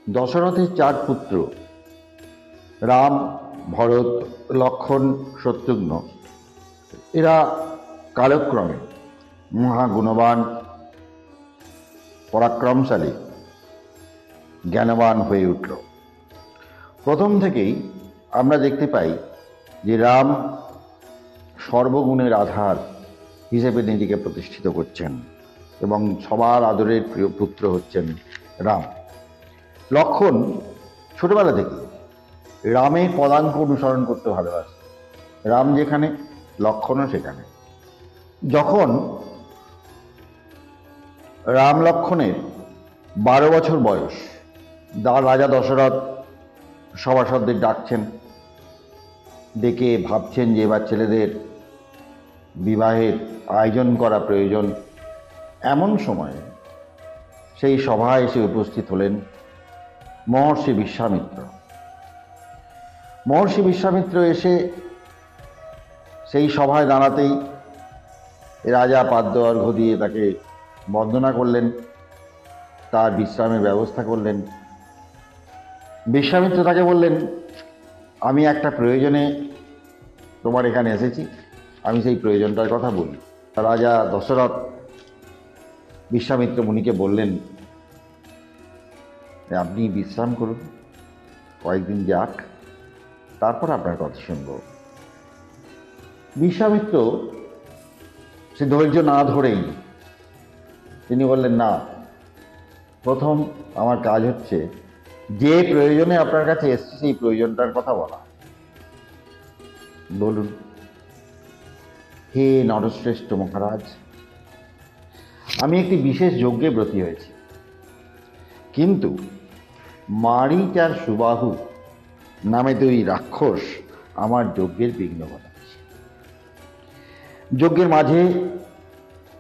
দশরথের চার পুত্র রাম, ভরত, লক্ষ্মণ, শত্রুঘ্ন এরা কালক্রমে মহাগুণবান, পরাক্রমশালী, জ্ঞানবান হয়ে উঠল। প্রথম থেকেই আমরা দেখতে পাই যে রাম সর্বগুণের আধার হিসেবে নিজেকে প্রতিষ্ঠিত করছেন এবং সবার আদরের প্রিয় পুত্র হচ্ছেন রাম। লক্ষ্মণ ছোটবেলা থেকে রামের পদাঙ্ক অনুসরণ করতে ভালোবাসে। রাম যেখানে, লক্ষ্মণও সেখানে। যখন রাম লক্ষ্মণের 12 বছর বয়স, রাজা দশরথ সভাসদদের ডাকছেন, ডেকে ভাবছেন যে এবার ছেলেদের বিবাহের আয়োজন করা প্রয়োজন। এমন সময়ে সেই সভায় এসে উপস্থিত হলেন মহর্ষি বিশ্বামিত্র। মহর্ষি বিশ্বামিত্র এসে সেই সভায় দাঁড়াতেই রাজা পাদ্য অর্ঘ্য দিয়ে তাকে বন্দনা করলেন, তার বিশ্রামের ব্যবস্থা করলেন। বিশ্বামিত্র তাকে বললেন, আমি একটা প্রয়োজনে তোমার এখানে এসেছি, আমি সেই প্রয়োজনটার কথা বলি। রাজা দশরথ বিশ্বামিত্র মুনিকে বললেন, আপনি বিশ্রাম করুন, কয়েকদিন যাক, তারপর আপনার কথা শুনব। বিশ্বামিত্র সে ধৈর্য না ধরেই তিনি বললেন, না, প্রথম আমার কাজ হচ্ছে যে প্রয়োজনে আপনার কাছে এসছে সেই প্রয়োজনটার কথা বলা। বলুন। হে নরশ্রেষ্ঠ মহারাজ, আমি একটি বিশেষ যজ্ঞে ব্রতী হয়েছি, কিন্তু মারীচ আর সুবাহু নামে দুই রাক্ষস আমার যজ্ঞের বিঘ্ন ঘটাচ্ছে। যজ্ঞের মাঝে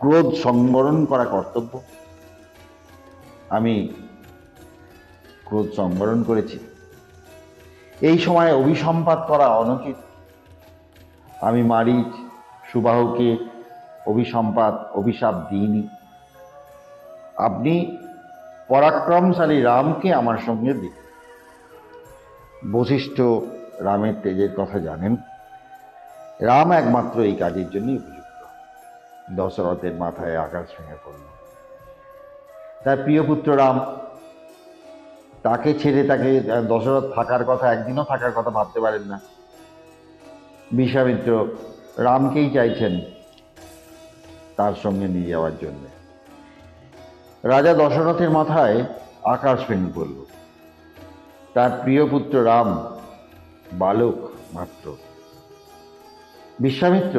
ক্রোধ সংবরণ করা কর্তব্য, আমি ক্রোধ সংবরণ করেছি। এই সময় অভিসম্পাত করা অনুচিত। আমি মারীচ সুবাহুকে অভিশাপ দিইনি। আপনি পরাক্রমশালী রামকে আমার সঙ্গে দিন। বশিষ্ঠ রামের তেজের কথা জানেন। রাম একমাত্র এই কাজের জন্যই উপযুক্ত। দশরথের মাথায় আকাশ ভেঙে পড়ল। তার প্রিয় পুত্র রাম, তাকে ছেড়ে তাকে দশরথ থাকার কথা, একদিনও থাকার কথা ভাবতে পারেন না। বিশ্বামিত্র রামকেই চাইছেন তার সঙ্গে নিয়ে যাওয়ার জন্য। রাজা দশরথের মাথায় আকাশ ভেঙে পড়ল। তার প্রিয় পুত্র রাম বালক মাত্র। বিশ্বামিত্র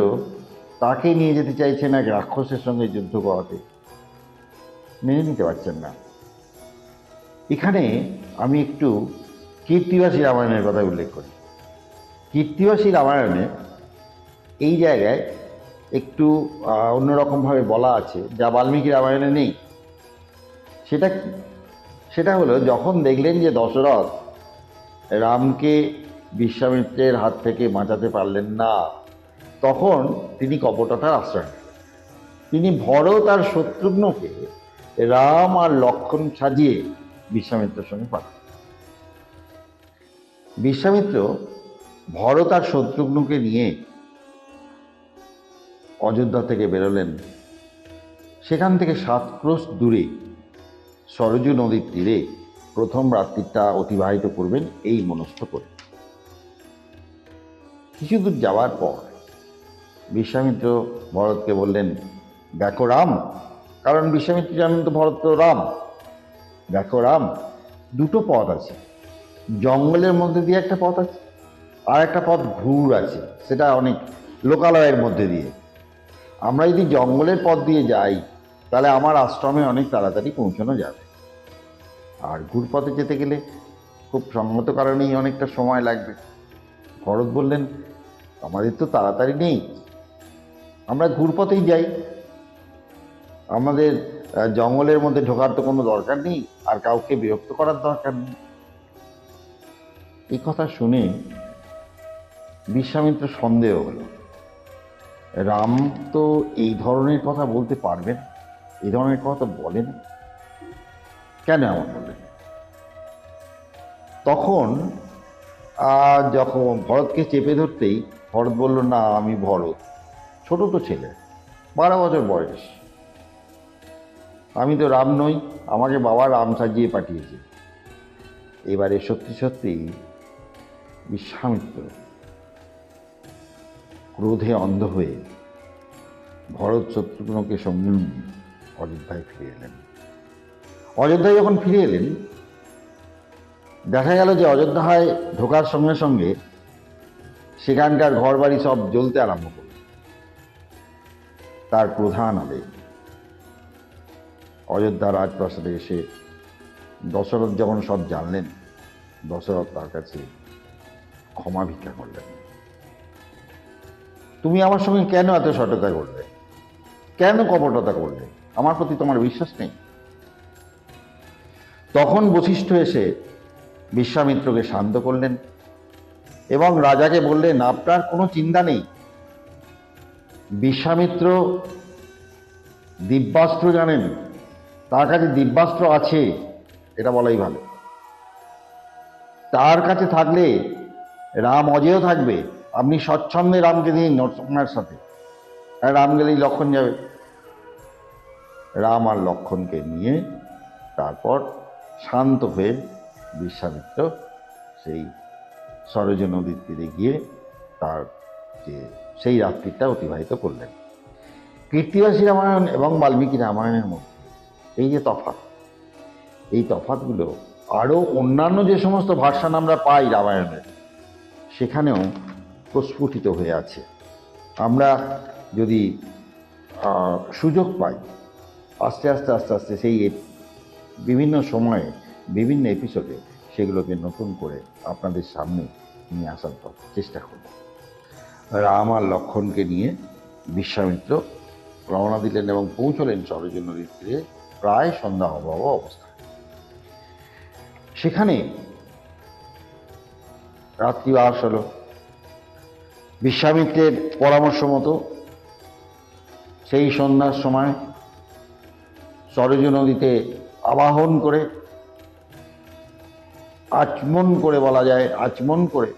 তাকে নিয়ে যেতে চাইছেন এক রাক্ষসের সঙ্গে যুদ্ধ করাতে, মেনে নিতে পারছেন না। এখানে আমি একটু কীর্তিবাসী রামায়ণের কথা উল্লেখ করি। কীর্তিবাসী রামায়ণে এই জায়গায় একটু অন্যরকমভাবে বলা আছে, যা বাল্মীকি রামায়ণে নেই। সেটা হলো, যখন দেখলেন যে দশরথ রামকে বিশ্বামিত্রের হাত থেকে বাঁচাতে পারলেন না, তখন তিনি কপটতার আশ্রয় নেন। তিনি ভরত আর শত্রুঘ্নকে রাম আর লক্ষ্মণ সাজিয়ে বিশ্বামিত্রের সঙ্গে পাঠান। বিশ্বামিত্র ভরত আর শত্রুঘ্নকে নিয়ে অযোধ্যা থেকে বেরোলেন। সেখান থেকে 7 ক্রোশ দূরে সরযূ নদীর তীরে প্রথম রাত্রিটা অতিবাহিত করবেন এই মনস্থ করে। কিছু দূর যাওয়ার পর বিশ্বামিত্র ভরতকে বললেন, দেখো রাম, কারণ বিশ্বামিত্র জানেন তো ভরত তো রাম, দেখো রাম, দুটো পথ আছে। জঙ্গলের মধ্যে দিয়ে একটা পথ আছে, আর একটা পথ ঘুর আছে, সেটা অনেক লোকালয়ের মধ্যে দিয়ে। আমরা যদি জঙ্গলের পথ দিয়ে যাই তাহলে আমার আশ্রমে অনেক তাড়াতাড়ি পৌঁছানো যাবে, আর ঘুর পথে যেতে গেলে খুব সঙ্গত কারণেই অনেকটা সময় লাগবে। ভরত বললেন, আমাদের তো তাড়াতাড়ি নেই, আমরা ঘুর পথেই যাই, আমাদের জঙ্গলের মধ্যে ঢোকার তো কোনো দরকার নেই, আর কাউকে বিরক্ত করার দরকার নেই। এই কথা শুনে বিশ্বামিত্র সন্দেহ হলো, রাম তো এই ধরনের কথা বলতে পারবেন, এই ধরনের কথা বলেন, কেন এমন বললেন? তখন যখন ভরতকে চেপে ধরতেই ভরত বলল, না আমি ভরত, ছোট তো ছেলে, 12 বছর বয়স, আমি তো রাম নই, আমাকে বাবা রাম সাজিয়ে পাঠিয়েছে। এবারে সত্যি সত্যি বিশ্বামিত্র ক্রোধে অন্ধ হয়ে ভরত শত্রুঘ্নকে সঙ্গে নিয়ে অযোধ্যায় ফিরে এলেন। অযোধ্যায় যখন ফিরে এলেন, দেখা গেল যে অযোধ্যায় ঢোকার সঙ্গে সঙ্গে সেখানকার ঘর বাড়ি সব জ্বলতে আরম্ভ করল। তার প্রধান আবেগ। অযোধ্যা রাজপ্রাসাদে এসে দশরথ যখন সব জানলেন, দশরথ তার কাছে ক্ষমা ভিক্ষা করলেন। তুমি আমার সঙ্গে কেন এত সততা করলে, কেন কপটতা করলে, আমার প্রতি তোমার বিশ্বাস নেই? তখন বশিষ্ঠ এসে বিশ্বামিত্রকে শান্ত করলেন এবং রাজাকে বললেন, আপনার কোনো চিন্তা নেই, বিশ্বামিত্র দিব্যাস্ত্র জানেন, তার কাছে দিব্যাস্ত্র আছে, এটা বলাই ভালো। তার কাছে থাকলে রাম অজেয় থাকবে। আপনি স্বচ্ছন্দে রামকে দিন নরসিংহার সাথে, আর রাম গেলেই লক্ষণ যাবে। রাম আর লক্ষণকে নিয়ে তারপর শান্ত হয়ে বিশ্বামিত্র সেই সরজ নদীর তীরে গিয়ে তার যে সেই রাত্রিটা অতিবাহিত করলেন। কীর্তিবাসী রামায়ণ এবং বাল্মীকি রামায়ণের মধ্যে এই যে তফাৎ, এই তফাৎগুলো আরও অন্যান্য যে সমস্ত ভার্সান আমরা পাই রামায়ণের, সেখানেও প্রস্ফুটিত হয়ে আছে। আমরা যদি সুযোগ পাই, আস্তে আস্তে আস্তে আস্তে সেই বিভিন্ন সময়ে বিভিন্ন এপিসোডে সেগুলোকে নতুন করে আপনাদের সামনে নিয়ে আসার চেষ্টা করব। রাম আর লক্ষণকে নিয়ে বিশ্বামিত্র রওনা দিলেন এবং পৌঁছলেন সরজ নদীর তীরে প্রায় সন্ধ্যা অভাব অবস্থায়। সেখানে রাত্রিবাস হল। বিশ্বামিত্রের পরামর্শ মতো সেই সন্ধ্যার সময় সরজ নদীতে আবাহন করে, আচমন করে বলা যায়, আচমন করে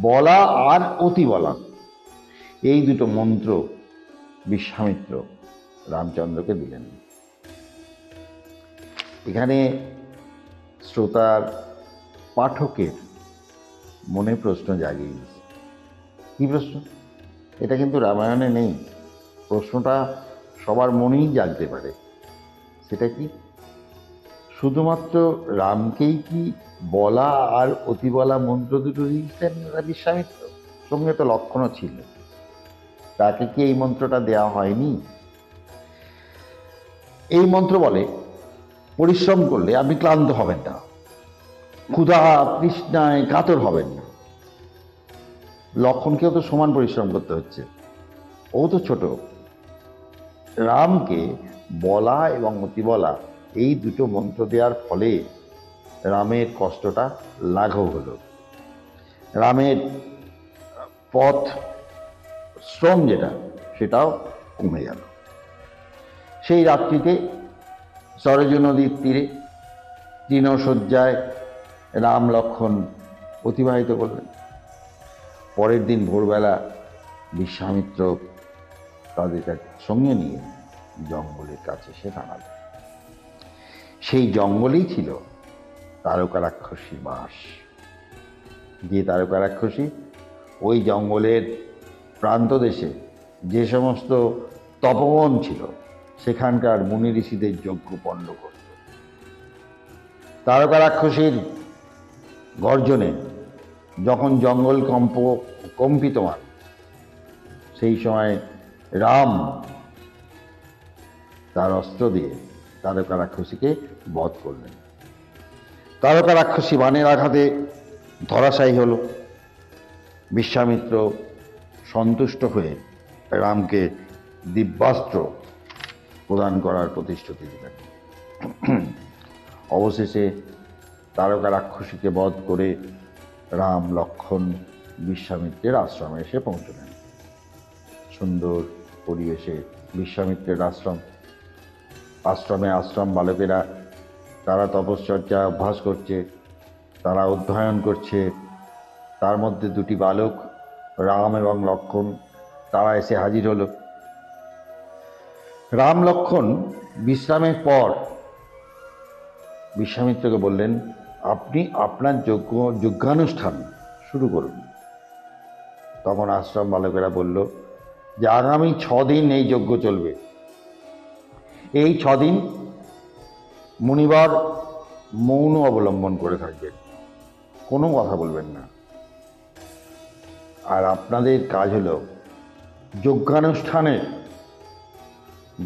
বলা আর অতি বলা, এই দুটো মন্ত্র বিশ্বামিত্র রামচন্দ্রকে দিলেন। এখানে শ্রোতার পাঠকের মনে প্রশ্ন জাগিয়ে দিয়েছে। কি প্রশ্ন? এটা কিন্তু রামায়ণে নেই, প্রশ্নটা সবার মনেই জাগতে পারে। সেটা কি? শুধুমাত্র রামকেই কি বলা আর অতি বলা মন্ত্র দুটো দিয়েছেন বিশ্বামিত্র? সঙ্গে তো লক্ষণও ছিল, তাকে কি এই মন্ত্রটা দেওয়া হয়নি? এই মন্ত্র বলে, পরিশ্রম করলে আপনি ক্লান্ত হবেন না, ক্ষুধা তৃষ্ণায় কাতর হবেন না। লক্ষণকেও তো সমান পরিশ্রম করতে হচ্ছে, ও তো ছোট। রামকে বলা এবং অতি বলা এই দুটো মন্ত্র দেওয়ার ফলে রামের কষ্টটা লাঘব হলো, রামের পথ শ্রম যেটা সেটাও কমে গেল। সেই রাত্রিতে সরজ নদীর তীরে তৃণশয্যায় রাম লক্ষণ অতিবাহিত করলেন। পরের দিন ভোরবেলা বিশ্বামিত্র তাদের সঙ্গে নিয়ে জঙ্গলের কাছে সে দাঁড়ালেন। সেই জঙ্গলেই ছিল তারকা রাক্ষসীর বাস। যে তারকা রাক্ষসী ওই জঙ্গলের প্রান্তদেশে যে সমস্ত তপবন ছিল সেখানকার মুনি ঋষিদের যজ্ঞ পণ্ড করত। তারকা রাক্ষসীর গর্জনে যখন জঙ্গল কম্পিতমান, সেই সময় রাম তার অস্ত্র দিয়ে তারকা রাক্ষসীকে বধ করলেন। তারকা রাক্ষসী বাণের আঘাতে ধরাশায়ী হল। বিশ্বামিত্র সন্তুষ্ট হয়ে রামকে দিব্যাস্ত্র প্রদান করার প্রতিশ্রুতি দিলেন। অবশেষে তারকা রাক্ষসীকে বধ করে রাম লক্ষণ বিশ্বামিত্রের আশ্রমে এসে পৌঁছলেন। সুন্দর পরিবেশে বিশ্বামিত্রের আশ্রমে আশ্রম বালকেরা তারা তপশ্চর্যা অভ্যাস করছে, তারা অধ্যয়ন করছে। তার মধ্যে দুটি বালক রাম এবং লক্ষ্মণ তারা এসে হাজির হলো। রাম লক্ষ্মণ বিশ্রামের পর বিশ্বামিত্রকে বললেন, আপনি আপনার যজ্ঞানুষ্ঠান শুরু করুন। তখন আশ্রম বালকেরা বলল যে আগামী 6 দিন এই যজ্ঞ চলবে। এই 6 দিন মুনিবর মৌন অবলম্বন করে থাকবেন, কোনো কথা বলবেন না। আর আপনাদের কাজ হলো যজ্ঞানুষ্ঠানে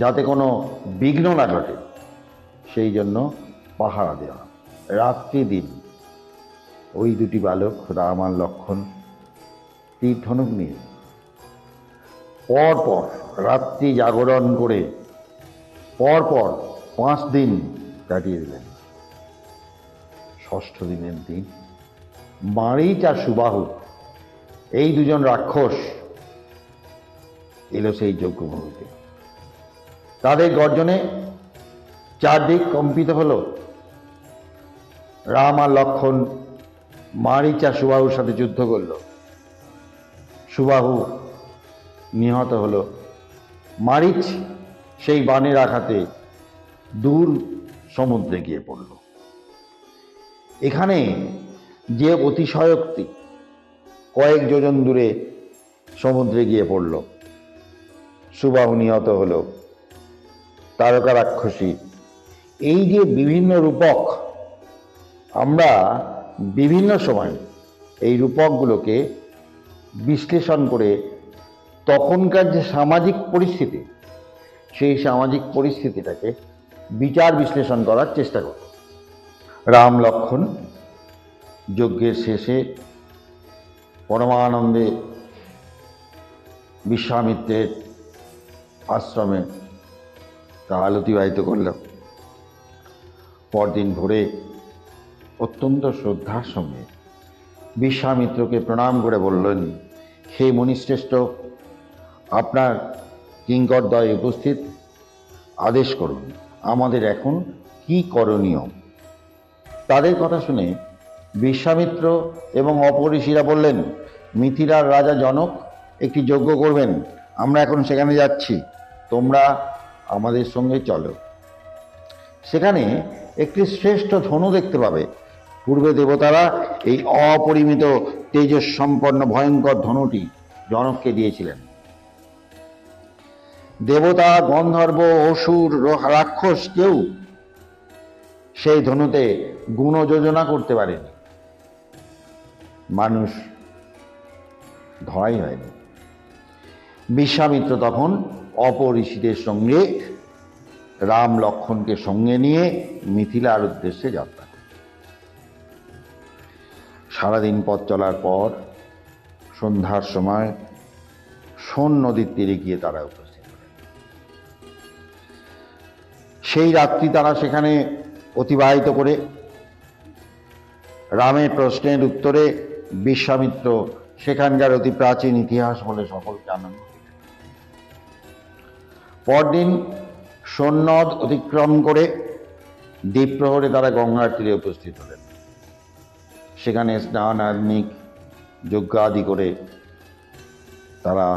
যাতে কোনো বিঘ্ন না ঘটে সেই জন্য পাহারা দেওয়া। রাত্রি দিন ওই দুটি বালক রাম আর লক্ষ্মণ তীর ধনুক নিয়ে পরপর রাত্রি জাগরণ করে পরপর 5 দিন কাটিয়ে দিলেন। 6ষ্ঠ দিনের দিন মারীচ আর সুবাহু এই দুজন রাক্ষস এলো সেই যজ্ঞভূমিতে। তাদের গর্জনে চারদিক কম্পিত হলো। রাম আর লক্ষ্মণ মারীচ আর সুবাহুর সাথে যুদ্ধ করল। সুবাহু নিহত হলো। মারীচ সেই বাণের আঘাতে দূর সমুদ্রে গিয়ে পড়ল। এখানে যে অতিশয়োক্তি কয়েক যোজন দূরে সমুদ্রে গিয়ে পড়ল। সুবাহু নিহত হলো। তারকা রাক্ষসী, এই যে বিভিন্ন রূপক, আমরা বিভিন্ন সময় এই রূপকগুলোকে বিশ্লেষণ করে তখনকার যে সামাজিক পরিস্থিতি সেই সামাজিক পরিস্থিতিটাকে বিচার বিশ্লেষণ করার চেষ্টা করব। রাম লক্ষ্মণ যজ্ঞের শেষে পরমানন্দে বিশ্বামিত্রের আশ্রমে কাল অতিবাহিত করল। পরদিন ভোরে অত্যন্ত শ্রদ্ধার সঙ্গে বিশ্বামিত্রকে প্রণাম করে বললেন, হে মুনিশ্রেষ্ঠ, আপনার কিঙ্করদ্বয় উপস্থিত, আদেশ করুন আমাদের এখন কি করণীয়। তাদের কথা শুনে বিশ্বামিত্র এবং অপর ঋষিরা বললেন, মিথিলার রাজা জনক একটি যজ্ঞ করবেন, আমরা এখন সেখানে যাচ্ছি, তোমরা আমাদের সঙ্গে চলো। সেখানে একটি শ্রেষ্ঠ ধনু দেখতে পাবে। পূর্বে দেবতারা এই অপরিমিত তেজস সম্পন্ন ভয়ঙ্কর ধনুটি জনককে দিয়েছিলেন। দেবতা, গন্ধর্ব, অসুর, রাক্ষস কেউ সেই ধনুতে গুণ যোজনা করতে পারেনি। মানুষ ধরাই হয়নি। বিশ্বামিত্র তখন অপর ঋষিদের সঙ্গে রাম লক্ষ্মণকে সঙ্গে নিয়ে মিথিলার উদ্দেশ্যে যাত্রা করে। সারাদিন পথ চলার পর সন্ধ্যার সময় সোন নদীর তীরে গিয়ে তারা উপস্থিত হলেন। সেই রাত্রি তারা সেখানে অতিবাহিত করে রামের প্রশ্নের উত্তরে বিশ্বামিত্র সেখানকার অতি প্রাচীন ইতিহাস বলে সকলকে আনন্দ দিলেন। পরদিন সোননদ অতিক্রম করে দ্বীপ্রহরে তারা গঙ্গার তীরে উপস্থিত হলেন। সেখানে স্নান আগ্নিক যজ্ঞ আদি করে তারা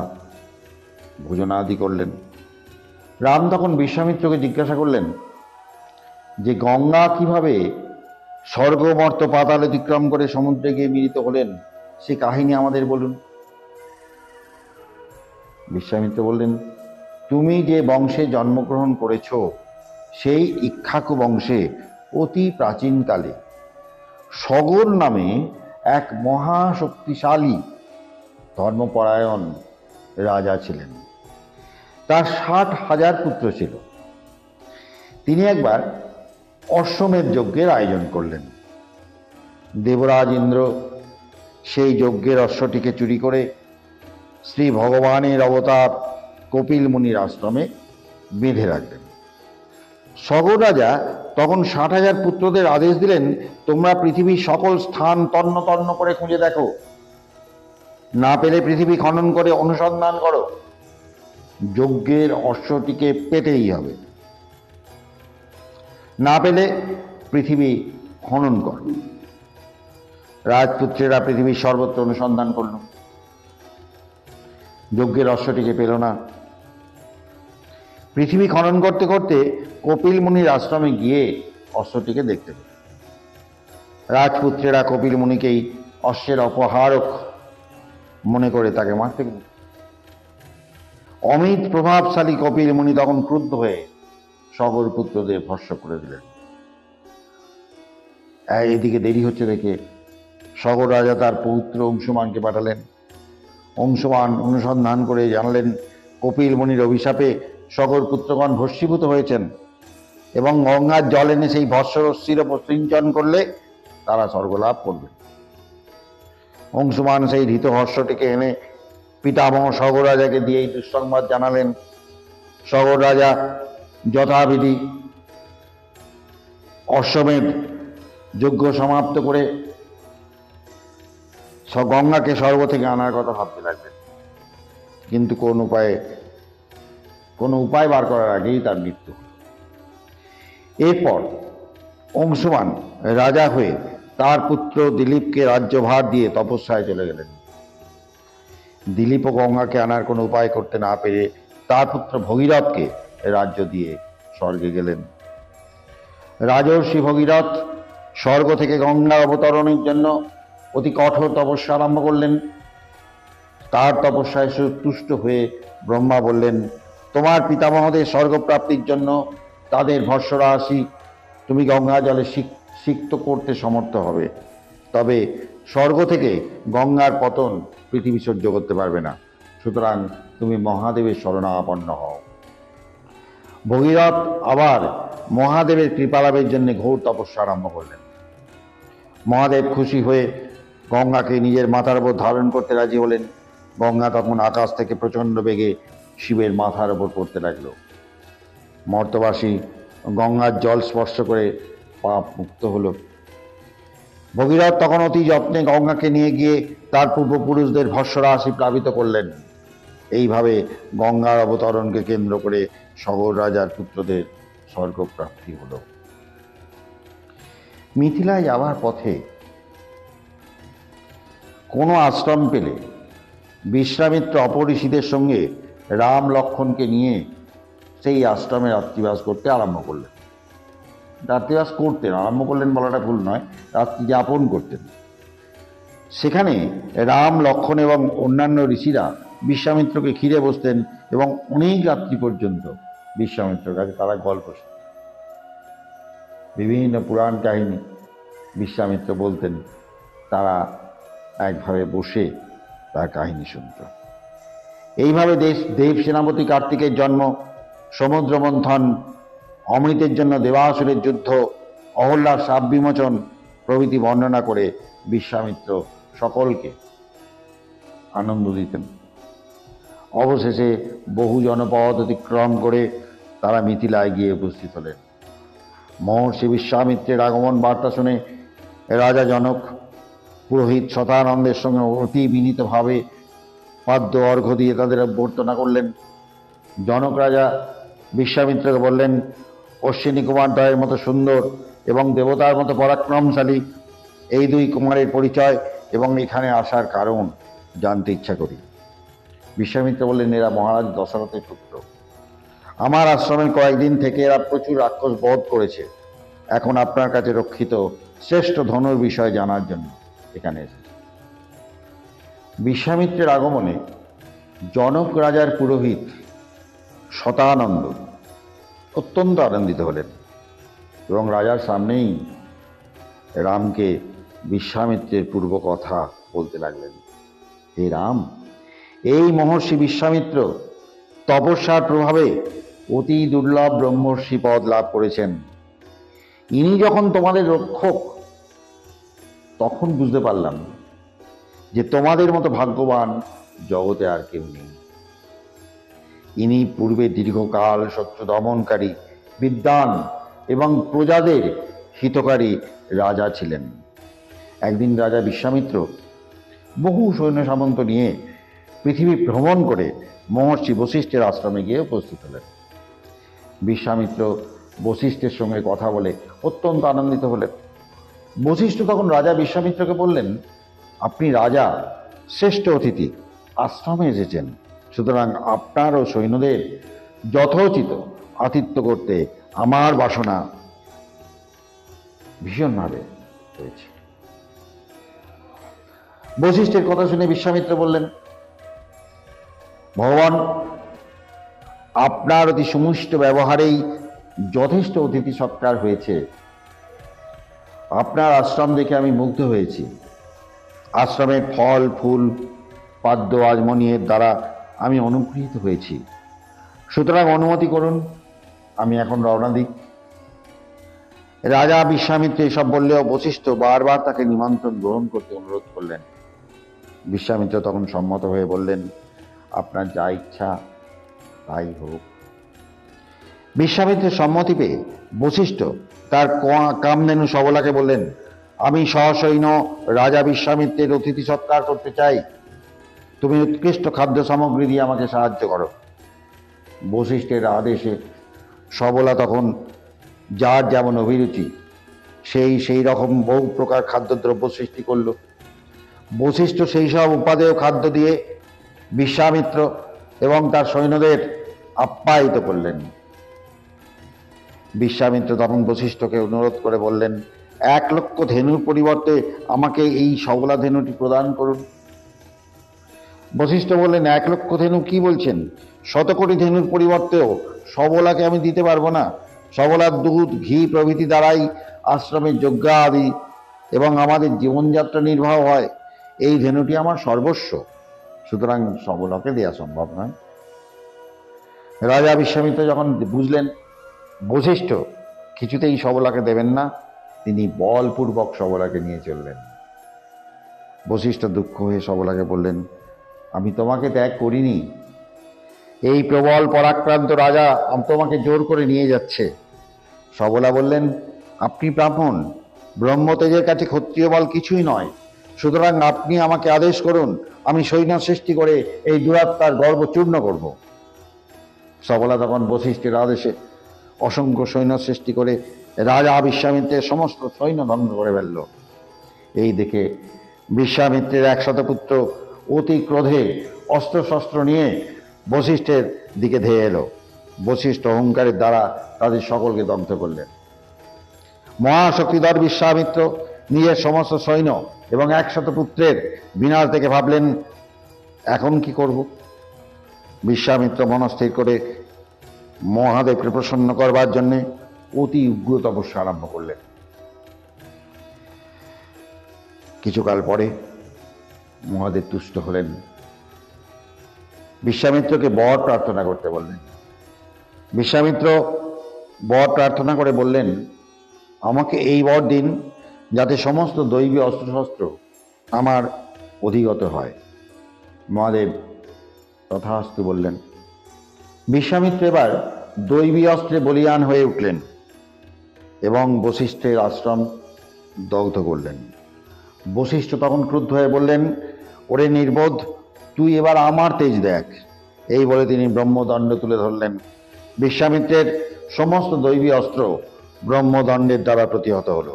ভোজনাদি করলেন। রাম তখন বিশ্বামিত্রকে জিজ্ঞাসা করলেন যে গঙ্গা কিভাবে স্বর্গ মর্ত পাতাল অতিক্রম করে সমুদ্রে গিয়ে মিলিত হলেন, সে কাহিনী আমাদের বলুন। বিশ্বামিত্র বললেন, তুমি যে বংশে জন্মগ্রহণ করেছ সেই ইক্ষ্বাকু বংশে অতি প্রাচীনকালে সগর নামে এক মহাশক্তিশালী ধর্মপরায়ণ রাজা ছিলেন। তার 60,000 পুত্র ছিল। তিনি একবার অশ্বমেধ যজ্ঞের আয়োজন করলেন। দেবরাজ ইন্দ্র সেই যজ্ঞের অশ্বটিকে চুরি করে শ্রী ভগবানের অবতার কপিল মুনির আশ্রমে বেঁধে রাখলেন। সগর রাজা তখন 60,000 পুত্রদের আদেশ দিলেন, তোমরা পৃথিবীর সকল স্থান তন্ন তন্ন করে খুঁজে দেখো, না পেলে পৃথিবী খনন করে অনুসন্ধান করো, যজ্ঞের অশ্বটিকে পেতেই হবে। না পেলে পৃথিবী খনন কর। রাজপুত্রেরা পৃথিবীর সর্বত্র অনুসন্ধান করল, যজ্ঞের অশ্বটিকে পেল না। পৃথিবী খনন করতে করতে কপিল মুনির আশ্রমে গিয়ে অশ্বটিকে দেখতে পেল। রাজপুত্রেরা কপিল মুনিকেই অশ্বের অপহারক মনে করে তাকে মারতে গেল। অমিত প্রভাবশালী কপিল মুনি তখন ক্রুদ্ধ হয়ে সগর পুত্রদের ভস্ম করে দিলেন। এদিকে দেরি হচ্ছে দেখে সগর রাজা তার পৌত্র অংশুমানকে পাঠালেন। অংশুমান অনুসন্ধান করে জানলেন কপিল মুনির অভিশাপে সগর পুত্রগণ ভস্মীভূত হয়েছেন এবং গঙ্গার জল এনে সেই ভস্মরশ্মির ওপর সিঞ্চন করলে তারা স্বর্গলাভ করবে। অংশুমান সেই ধৃত ভস্মটিকে এনে পিতামহ সগর রাজাকে দিয়ে এই দুঃসংবাদ জানালেন। সগর রাজা যথাবিধি অশ্বমেধ যজ্ঞ সমাপ্ত করে গঙ্গাকে স্বর্গ থেকে আনার কথা ভাবতে লাগলেন, কিন্তু কোনো উপায় বার করার আগেই তার মৃত্যু হল। এরপর অংশুমান রাজা হয়ে তার পুত্র দিলীপকে রাজ্যভার দিয়ে তপস্যায় চলে গেলেন। দিলীপও গঙ্গাকে আনার কোনো উপায় করতে না পেরে তার পুত্র ভগীরথকে রাজ্য দিয়ে স্বর্গে গেলেন। রাজর্ষি ভগীরথ স্বর্গ থেকে গঙ্গা অবতরণের জন্য অতি কঠোর তপস্যা আরম্ভ করলেন। তার তপস্যায় তুষ্ট হয়ে ব্রহ্মা বললেন, তোমার পিতামহদের স্বর্গপ্রাপ্তির জন্য তাদের ভস্মরাশি তুমি গঙ্গা জলে সিক্ত করতে সমর্থ হবে, তবে স্বর্গ থেকে গঙ্গার পতন পৃথিবী সহ্য করতে পারবে না, সুতরাং তুমি মহাদেবের শরণাপন্ন হও। ভগীরথ আবার মহাদেবের কৃপালাভের জন্য ঘোর তপস্যা আরম্ভ করলেন। মহাদেব খুশি হয়ে গঙ্গাকে নিজের মাথার উপর ধারণ করতে রাজি হলেন। গঙ্গা তখন আকাশ থেকে প্রচণ্ড বেগে শিবের মাথার উপর পড়তে লাগলো। মর্তবাসী গঙ্গার জল স্পর্শ করে পাপ মুক্ত হলো। ভগীরথ তখন অতি যত্নে গঙ্গাকে নিয়ে গিয়ে তার পূর্বপুরুষদের ভস্মরাশি প্লাবিত করলেন। এইভাবে গঙ্গার অবতরণকে কেন্দ্র করে সগর রাজার পুত্রদের স্বর্গপ্রাপ্তি হল। মিথিলায় যাওয়ার পথে কোনো আশ্রম পেলে বিশ্বামিত্র অপরিষীদের সঙ্গে রাম লক্ষ্মণকে নিয়ে সেই আশ্রমে রাত্রিবাস করতে আরম্ভ করলেন। রাত্রিবাস করতেন, আরম্ভ করলেন বলাটা ভুল নয়, রাত্রি যাপন করতেন। সেখানে রাম লক্ষ্মণ এবং অন্যান্য ঋষিরা বিশ্বামিত্রকে ঘিরে বসতেন এবং অনেক রাত্রি পর্যন্ত বিশ্বামিত্রের কাছে তারা গল্প শুনতেন। বিভিন্ন পুরাণ কাহিনী বিশ্বামিত্র বলতেন, তারা একভাবে বসে তার কাহিনী শুনত। এইভাবে দেব সেনাপতি কার্তিকের জন্ম, সমুদ্র মন্থন, অমৃতের জন্য দেবাসুরের যুদ্ধ, অহল্যার শাপ বিমোচন প্রভৃতি বর্ণনা করে বিশ্বামিত্র সকলকে আনন্দ দিতেন। অবশেষে বহু জনপদ অতিক্রম করে তারা মিথিলায় গিয়ে উপস্থিত হলেন। মহর্ষি বিশ্বামিত্রের আগমন বার্তা শুনে রাজা জনক পুরোহিত শতানন্দের সঙ্গে অতি বিনীতভাবে পাদ্য অর্ঘ্য দিয়ে তাদের অভ্যর্থনা করলেন। জনক রাজা বিশ্বামিত্রকে বললেন, অশ্বিনী কুমারদ্বয়ের মতো সুন্দর এবং দেবতার মতো পরাক্রমশালী এই দুই কুমারের পরিচয় এবং এখানে আসার কারণ জানতে ইচ্ছা করি। বিশ্বামিত্র বললেন, এরা মহারাজ দশরথের পুত্র। আমার আশ্রমে কয়েকদিন থেকে এরা প্রচুর রাক্ষস বধ করেছে। এখন আপনার কাছে রক্ষিত শ্রেষ্ঠ ধনুর বিষয় জানার জন্য এখানে এসেছে। বিশ্বামিত্রের আগমনে জনক রাজার পুরোহিত শতানন্দ অত্যন্ত আনন্দিত হলেন এবং রাজার সামনেই রামকে বিশ্বামিত্রের পূর্ব কথা বলতে লাগলেন। হে রাম, এই মহর্ষি বিশ্বামিত্র তপস্যার প্রভাবে অতি দুর্লভ ব্রহ্মর্ষি পদ লাভ করেছেন। ইনি যখন তোমাদের রক্ষক, তখন বুঝতে পারলাম যে তোমাদের মতো ভাগ্যবান জগতে আর কেউ নেই। ইনি পূর্বে দীর্ঘকাল শত্রু দমনকারী, বিদ্বান এবং প্রজাদের হিতকারী রাজা ছিলেন। একদিন রাজা বিশ্বামিত্র বহু সৈন্য সামন্ত নিয়ে পৃথিবী ভ্রমণ করে মহর্ষি বশিষ্ঠের আশ্রমে গিয়ে উপস্থিত হলেন। বিশ্বামিত্র বশিষ্ঠের সঙ্গে কথা বলে অত্যন্ত আনন্দিত হলেন। বশিষ্ঠ তখন রাজা বিশ্বামিত্রকে বললেন, আপনি রাজা, শ্রেষ্ঠ অতিথি, আশ্রমে এসেছেন, সুতরাং আপনার ও সৈন্যদের যথোচিত আতিথ্য করতে আমার বাসনা ভীষণভাবে হয়েছে। বশিষ্ঠের কথা শুনে বিশ্বামিত্র বললেন, ভগবান, আপনার অতি সুমিষ্ট ব্যবহারেই যথেষ্ট অতিথি সৎকার হয়েছে। আপনার আশ্রম দেখে আমি মুগ্ধ হয়েছি। আশ্রমের ফল ফুল পাদ্য আজমনিয়ের দ্বারা আমি অনুগৃহীত হয়েছি। সুতরাং অনুমতি করুন, আমি এখন রওনা দিই। রাজা বিশ্বামিত্র এসব বললেও বশিষ্ঠ বারবার তাকে নিমন্ত্রণ গ্রহণ করতে অনুরোধ করলেন। বিশ্বামিত্র তখন সম্মত হয়ে বললেন, আপনার যা ইচ্ছা তাই হোক। বিশ্বামিত্রের সম্মতি পেয়ে বশিষ্ঠ তার কামধেনু সবলাকে বললেন, আমি সসৈন্য রাজা বিশ্বামিত্রের অতিথি সৎকার করতে চাই, তুমি উৎকৃষ্ট খাদ্য সামগ্রী দিয়ে আমাকে সাহায্য করো। বশিষ্ঠের আদেশে সবলা তখন যার যেমন অভিরুচি সেই রকম বহু প্রকার খাদ্যদ্রব্য সৃষ্টি করল। বশিষ্ঠ সেই সব উপাদেয় খাদ্য দিয়ে বিশ্বামিত্র এবং তার সৈন্যদের আপ্যায়িত করলেন। বিশ্বামিত্র তখন বশিষ্ঠকে অনুরোধ করে বললেন, 1,00,000 ধেনুর পরিবর্তে আমাকে এই সবলা ধেনুটি প্রদান করুন। বশিষ্ঠ বললেন, 1,00,000 ধেনু কি বলছেন? 100 কোটি ধেনুর পরিবর্তেও সবলাকে আমি দিতে পারবো না। সবলার দুধ ঘি প্রভৃতি দ্বারাই আশ্রমের যজ্ঞ আদি এবং আমাদের জীবনযাত্রা নির্বাহ হয়। এই ধেনুটি আমার সর্বস্ব, সুতরাং সবলাকে দেওয়া সম্ভব নয়। রাজা বিশ্বামিত্র যখন বুঝলেন বশিষ্ঠ কিছুতেই সবলাকে দেবেন না, তিনি বলপূর্বক সবলাকে নিয়ে চললেন। বশিষ্ঠ দুঃখ হয়ে সবলাকে বললেন, আমি তোমাকে ত্যাগ করিনি, এই প্রবল পরাক্রান্ত রাজা তোমাকে জোর করে নিয়ে যাচ্ছে। সবলা বললেন, আপনি ব্রাহ্মণ, ব্রহ্মতেজের কাছে ক্ষত্রিয় বল কিছুই নয়, সুতরাং আপনি আমাকে আদেশ করুন, আমি সৈন্য সৃষ্টি করে এই দুরাত্মার গর্ব চূর্ণ করব। সবলা তখন বশিষ্ঠের আদেশে অসংখ্য সৈন্য সৃষ্টি করে রাজা বিশ্বামিত্রের সমস্ত সৈন্য ধ্বংস করে ফেলল। এই দেখে বিশ্বামিত্রের 100 পুত্র অতি ক্রোধে অস্ত্রশস্ত্র নিয়ে বশিষ্ঠের দিকে ধেয়ে এলো। বশিষ্ঠ অহংকারের দ্বারা তাদের সকলকে দগ্ধ করলেন। মহাশক্তিধর বিশ্বামিত্র নিজের সমস্ত সৈন্য এবং 100 পুত্রের বিনাশ দেখে ভাবলেন, এখন কি করব? বিশ্বামিত্র মনস্থির করে মহাদেবকে প্রসন্ন করবার জন্য অতি উগ্র তপস্যা আরম্ভ করলেন। কিছুকাল পরে মহাদেব তুষ্ট হলেন, বিশ্বামিত্রকে বর প্রার্থনা করতে বললেন। বিশ্বামিত্র বর প্রার্থনা করে বললেন, আমাকে এই বর দিন যাতে সমস্ত দৈবী অস্ত্রশস্ত্র আমার অধিগত হয়। মহাদেব তথাস্তু বললেন। বিশ্বামিত্র এবার দৈবী অস্ত্রে বলীয়ান হয়ে উঠলেন এবং বশিষ্ঠের আশ্রম দগ্ধ করলেন। বশিষ্ঠ তখন ক্রুদ্ধ হয়ে বললেন, ওরে নির্বোধ, তুই এবার আমার তেজ দেখ। এই বলে তিনি ব্রহ্মদণ্ড তুলে ধরলেন। বিশ্বামিত্রের সমস্ত দৈবী অস্ত্র ব্রহ্মদণ্ডের দ্বারা প্রতিহত হল।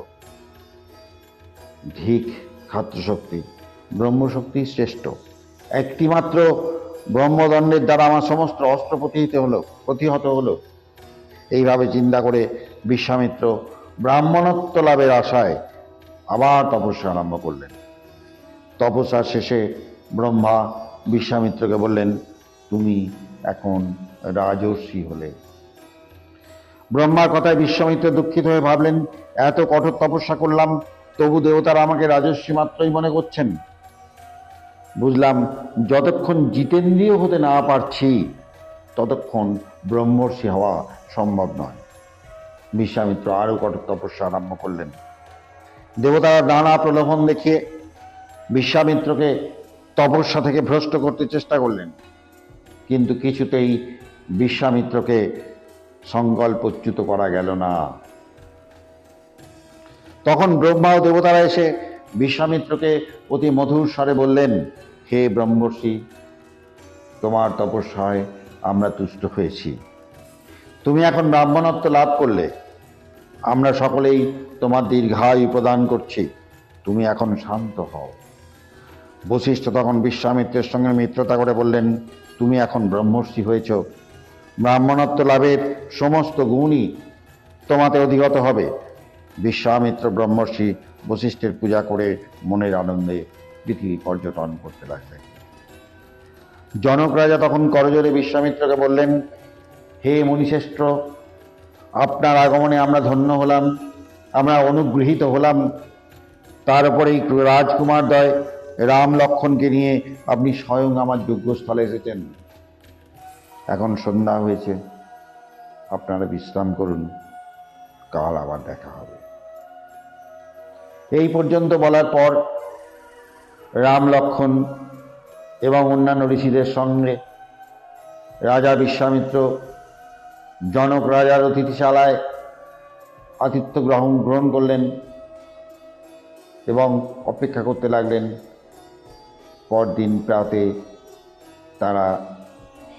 ধিক ক্ষাত্রশক্তি, ব্রহ্মশক্তি শ্রেষ্ঠ, একটিমাত্র ব্রহ্মদণ্ডের দ্বারা আমার সমস্ত অস্ত্র প্রতিহত হলো। এইভাবে চিন্তা করে বিশ্বামিত্র ব্রাহ্মণত্ব লাভের আশায় আবার তপস্যা আরম্ভ করলেন। তপস্যার শেষে ব্রহ্মা বিশ্বামিত্রকে বললেন, তুমি এখন রাজর্ষি হলে। ব্রহ্মার কথায় বিশ্বামিত্র দুঃখিত হয়ে ভাবলেন, এত কঠোর তপস্যা করলাম, তবু দেবতারা আমাকে রাজর্ষি মাত্রই মনে করছেন। বুঝলাম, যতক্ষণ জিতেন্দ্রীয় হতে না পারছি ততক্ষণ ব্রহ্মর্ষি হওয়া সম্ভব নয়। বিশ্বামিত্র আরও কঠোর তপস্যা আরম্ভ করলেন। দেবতারা নানা প্রলোভন দেখিয়ে বিশ্বামিত্রকে তপস্যা থেকে ভ্রষ্ট করতে চেষ্টা করলেন, কিন্তু কিছুতেই বিশ্বামিত্রকে সংকল্পচ্যুত করা গেল না। তখন ব্রহ্মা ও দেবতারা এসে বিশ্বামিত্রকে অতি মধুর স্বরে বললেন, হে ব্রহ্মর্ষি, তোমার তপস্যায় আমরা তুষ্ট হয়েছি। তুমি এখন ব্রাহ্মণত্ব লাভ করলে, আমরা সকলেই তোমার দীর্ঘায়ু প্রদান করছি, তুমি এখন শান্ত হও। বশিষ্ঠ তখন বিশ্বামিত্রের সঙ্গে মিত্রতা করে বললেন, তুমি এখন ব্রহ্মর্ষি হয়েছ, ব্রাহ্মণত্ব লাভের সমস্ত গুণই তোমাতে অধিগত হবে। বিশ্বামিত্র ব্রহ্মর্ষি বশিষ্ঠের পূজা করে মনের আনন্দে পৃথিবী পর্যটন করতে লাগলেন। জনক রাজা তখন করজোরে বিশ্বামিত্রকে বললেন, হে মুনিশ্রেষ্ঠ, আপনার আগমনে আমরা ধন্য হলাম, আমরা অনুগৃহীত হলাম। তার উপরেই রাজকুমারদ্বয় রাম লক্ষ্মণকে নিয়ে আপনি স্বয়ং আমার যজ্ঞস্থলে এসেছেন। এখন সন্ধ্যা হয়েছে, আপনারা বিশ্রাম করুন, কাল আবার দেখা হবে। এই পর্যন্ত বলার পর রাম লক্ষ্মণ এবং অন্যান্য ঋষিদের সঙ্গে রাজা বিশ্বামিত্র জনক রাজার অতিথিশালায় আতিথ্য গ্রহণ করলেন এবং অপেক্ষা করতে লাগলেন। পরদিন প্রাতে তারা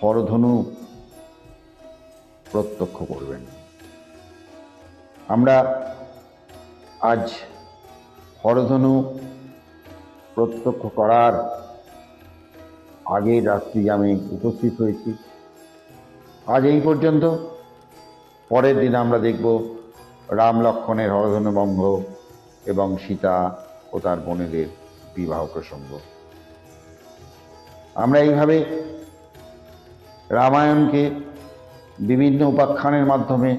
হরধনু প্রত্যক্ষ করবেন। আমরা আজ হরধনু প্রত্যক্ষ করার আগের রাত্রি আমি উপস্থিত হয়েছি। আজ এই পর্যন্ত। পরের দিন আমরা দেখব রাম লক্ষ্মণের হরধনু ভঙ্গ এবং সীতা ও তার বোনেদের বিবাহ প্রসঙ্গ। আমরা এইভাবে রামায়ণকে বিভিন্ন উপাখ্যানের মাধ্যমে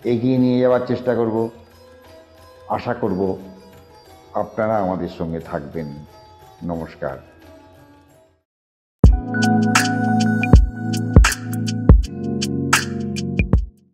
এগিয়ে নিয়ে যাওয়ার চেষ্টা করব। আশা করব আপনারা আমাদের সঙ্গে থাকবেন। নমস্কার।